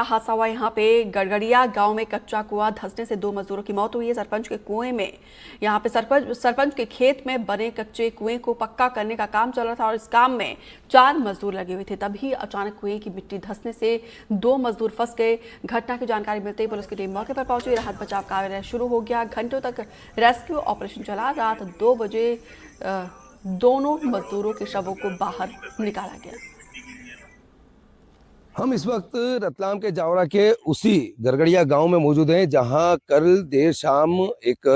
हादसा हुआ यहाँ पे गड़गड़िया गांव में कच्चा कुआं धंसने से 2 मजदूरों की मौत हुई है। सरपंच के कुएं में यहाँ पे सरपंच के खेत में बने कच्चे कुएं को पक्का करने का काम चल रहा था और इस काम में 4 मजदूर लगे हुए थे। तभी अचानक कुएं की मिट्टी धंसने से 2 मजदूर फंस गए। घटना की जानकारी मिलते ही पुलिस की टीम मौके पर पहुंची। राहत बचाव कार्य शुरू हो गया। घंटों तक रेस्क्यू ऑपरेशन चला। रात 2 बजे दोनों मजदूरों के शवों को बाहर निकाला गया। हम इस वक्त रतलाम के जावरा के उसी गड़गड़िया गांव में मौजूद हैं, जहां कल देर शाम एक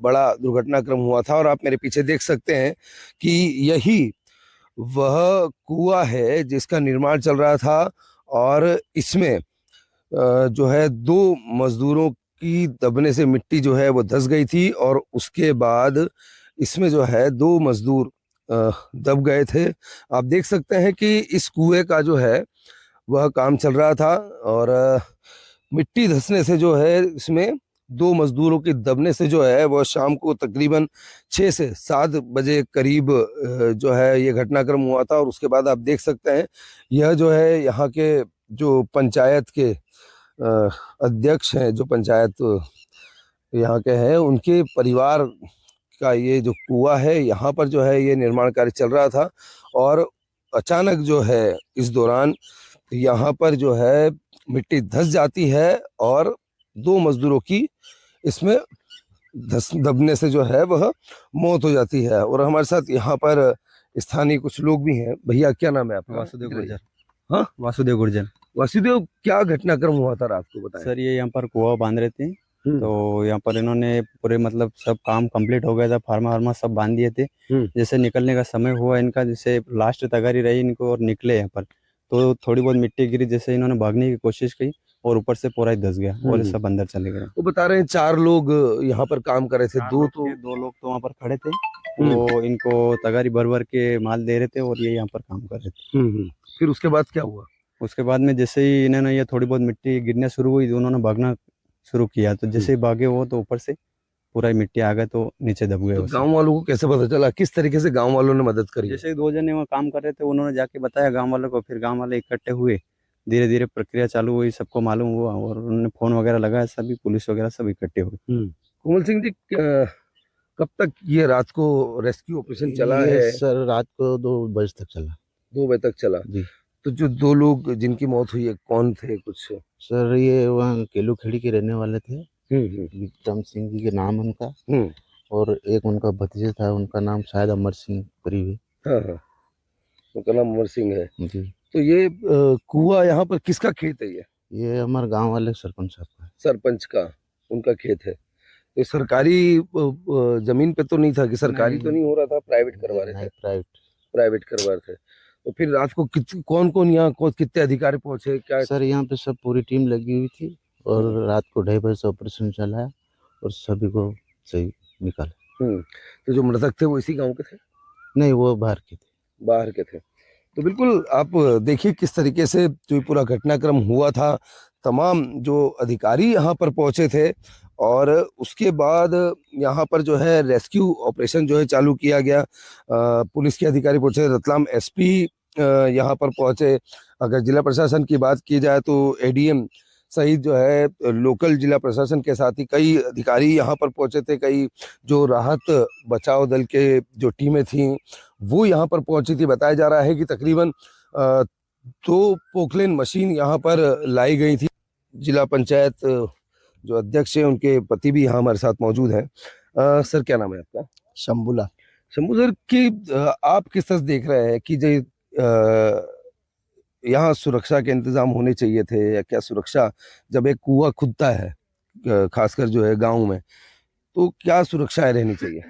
बड़ा दुर्घटनाक्रम हुआ था। और आप मेरे पीछे देख सकते हैं कि यही वह कुआं है जिसका निर्माण चल रहा था। और इसमें जो है 2 मजदूरों की दबने से मिट्टी जो है वो धंस गई थी। और उसके बाद इसमें जो है 2 मजदूर दब गए थे। आप देख सकते हैं कि इस कुएं का जो है वह काम चल रहा था। और मिट्टी धंसने से जो है इसमें 2 मजदूरों के दबने से जो है वह शाम को तकरीबन 6 से 7 बजे करीब जो है ये घटनाक्रम हुआ था। और उसके बाद आप देख सकते हैं यह जो है यहाँ के जो पंचायत के अध्यक्ष हैं, जो पंचायत यहाँ के हैं, उनके परिवार का ये जो कुआं है, यहाँ पर जो है ये निर्माण कार्य चल रहा था। और अचानक जो है इस दौरान यहाँ पर जो है मिट्टी धंस जाती है और 2 मजदूरों की इसमें दबने से जो है वह मौत हो जाती है। और हमारे साथ यहाँ पर स्थानीय कुछ लोग भी हैं। भैया, क्या नाम है आपका? वासुदेव गुर्जर। हाँ, वासुदेव गुर्जर। वासुदेव, क्या घटनाक्रम हुआ था रात को, बताएं। सर, ये यहाँ पर कुआं बांध रहे थे, तो यहाँ पर इन्होंने पूरे मतलब सब काम कंप्लीट हो गया था, फार्मा वार्मा सब बांध दिए थे। जैसे निकलने का समय हुआ इनका, जैसे लास्ट तगारी रही इनको और निकले यहाँ पर, तो थोड़ी बहुत मिट्टी गिरी। जैसे इन्होंने भागने की कोशिश की और ऊपर से पूरा ही धंस गया और सब अंदर चले गए। वो बता रहे हैं 4 लोग यहाँ पर काम कर रहे थे। 2 लोग तो वहाँ पर खड़े थे, वो इनको तगारी भर भर के माल दे रहे थे और ये यहाँ पर काम कर रहे थे। फिर उसके बाद क्या हुआ? उसके बाद में जैसे ही इन्होंने ये थोड़ी बहुत मिट्टी गिरना शुरू हुई, उन्होंने भागना शुरू किया। तो जैसे ही भागे वो, तो ऊपर से पूरा मिट्टी आ गया, तो नीचे दब गए। तो गांव वालों को कैसे पता चला? किस तरीके से गांव वालों ने मदद करी? जैसे 2 जने वहाँ काम कर रहे थे, उन्होंने जाके बताया गांव वालों को, फिर गांव वाले इकट्ठे हुए, धीरे धीरे प्रक्रिया चालू हुई, सबको मालूम हुआ और उन्होंने फोन वगैरह लगाया, सभी पुलिस वगैरह सब इकट्ठे हुए। कोमल सिंह जी, कब तक ये रात को रेस्क्यू ऑपरेशन चला है? सर, रात को 2 बजे तक चला। 2 बजे तक चला जी। तो जो 2 लोग जिनकी मौत हुई है, कौन थे कुछ? सर, ये वहाँ केलूखेड़ी के रहने वाले थे। विक्रम सिंह जी के नाम उनका। और एक उनका भतीजा था, उनका नाम शायद अमर सिंह करीब है। हाँ, उनका नाम अमर सिंह है जी। तो ये कुआं यहाँ पर किसका खेत है? ये हमारे गांव वाले सरपंच साहब का है। सरपंच का, उनका खेत है। तो सरकारी जमीन पे तो नहीं था कि? सरकारी तो नहीं हो रहा था, प्राइवेट करवा रहे थे? प्राइवेट करवा रहे थे। तो फिर रात को कौन कौन यहाँ कितने अधिकारी पहुंचे क्या? सर, यहाँ पे सब पूरी टीम लगी हुई थी और रात को 2:30 बजे से ऑपरेशन चलाया और सभी को सही निकाला। तो जो मृतक थे वो इसी गांव के थे? नहीं, वो बाहर के थे। बाहर के थे। तो बिल्कुल आप देखिए किस तरीके से जो पूरा घटनाक्रम हुआ था। तमाम जो अधिकारी यहाँ पर पहुंचे थे और उसके बाद यहाँ पर जो है रेस्क्यू ऑपरेशन जो है चालू किया गया। पुलिस के अधिकारी पहुंचे, रतलाम एसपी यहाँ पर पहुंचे। अगर जिला प्रशासन की बात की जाए तो एडीएम सहित जो है लोकल जिला प्रशासन के साथ ही कई अधिकारी यहाँ पर पहुंचे थे। कई जो राहत बचाव दल के जो टीमें थीं वो यहाँ पर पहुंची थी। बताया जा रहा है कि तकरीबन 2 पोकलेन मशीन यहाँ पर लाई गई थी। जिला पंचायत जो अध्यक्ष है, उनके पति भी यहाँ हमारे साथ मौजूद हैं। सर, क्या नाम है आपका? शंभूला। शंभू सर, कि आप किस तरह देख रहे हैं कि जो यहाँ सुरक्षा के इंतजाम होने चाहिए थे या क्या सुरक्षा, जब एक कुआं खुदता है खासकर जो है गांव में, तो क्या सुरक्षाएं रहनी चाहिए?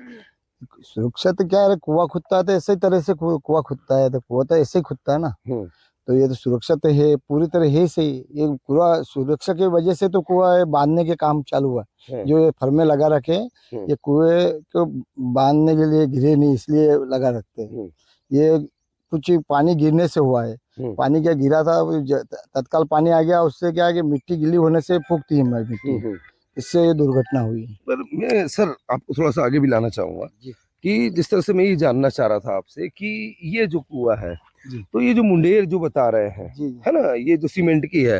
सुरक्षा तो क्या है, कुआं खुदता है तो ऐसे तरह से कुआं खुदता है, तो कुआं तो ऐसे ही खुदता है ना। तो ये तो सुरक्षा तो है, पूरी तरह है सही। ये पूरा सुरक्षा की वजह से तो कुआं बांधने के काम चालू हुआ। जो ये फर्मे लगा रखे, ये कुएं को बांधने के लिए गिरे नहीं, इसलिए लगा रखते हैं। ये कुछ पानी गिरने से हुआ है। पानी क्या गिरा था, तत्काल पानी आ गया, उससे क्या है कि मिट्टी गीली होने से फूकती है मिट्टी, इससे ये दुर्घटना हुई। पर मैं सर आपको थोड़ा सा आगे भी लाना चाहूंगा कि जिस तरह से मैं ये जानना चाह रहा था आपसे कि ये जो कुआं है, तो ये जो मुंडेर जो बता रहे हैं, है ना, ये जो सीमेंट की है,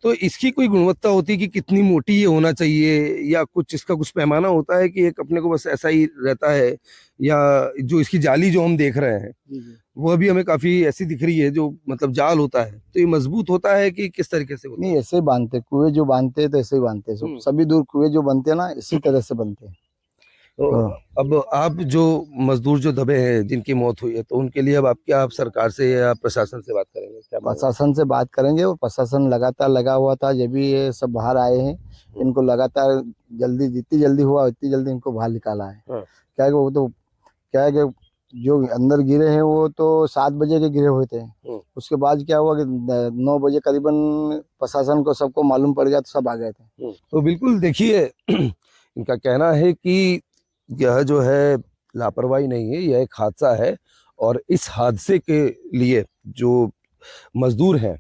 तो इसकी कोई गुणवत्ता होती है कि कितनी मोटी ये होना चाहिए, या कुछ इसका कुछ पैमाना होता है कि एक अपने को बस ऐसा ही रहता है, या जो इसकी जाली जो हम देख रहे हैं वो भी हमें काफी ऐसी दिख रही है जो मतलब जाल होता है, तो ये मजबूत होता है कि किस तरीके से होता है? नहीं, ऐसे ही बांधते, कुएं जो बांधते हैं तो ऐसे ही बांधते हैं सभी दूर कुएं जो बनते हैं ना इसी तरह से बनते हैं। तो अब आप जो मजदूर जो दबे हैं जिनकी मौत हुई है, तो उनके लिए अब आप सरकार से या प्रशासन से बात करेंगे, क्या मांग है? प्रशासन से बात करेंगे और प्रशासन लगातार लगा हुआ था, जब भी ये सब बाहर आए हैं इनको लगातार जल्दी, जितनी जल्दी हुआ उतनी जल्दी इनको बाहर निकाला है। हाँ। क्या है कि वो तो क्या है कि जो अंदर गिरे हैं वो तो 7 बजे के गिरे हुए थे। उसके बाद क्या हुआ कि 9 बजे करीबन प्रशासन को सबको मालूम पड़ गया तो सब आ गए थे। तो बिल्कुल देखिए इनका कहना है कि यह जो है लापरवाही नहीं है, यह एक हादसा है, और इस हादसे के लिए जो मजदूर हैं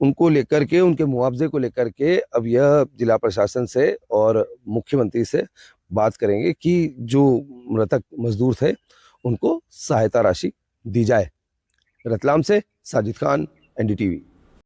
उनको लेकर के, उनके मुआवजे को लेकर के अब यह जिला प्रशासन से और मुख्यमंत्री से बात करेंगे कि जो मृतक मजदूर थे उनको सहायता राशि दी जाए। रतलाम से साजिद खान, NDTV।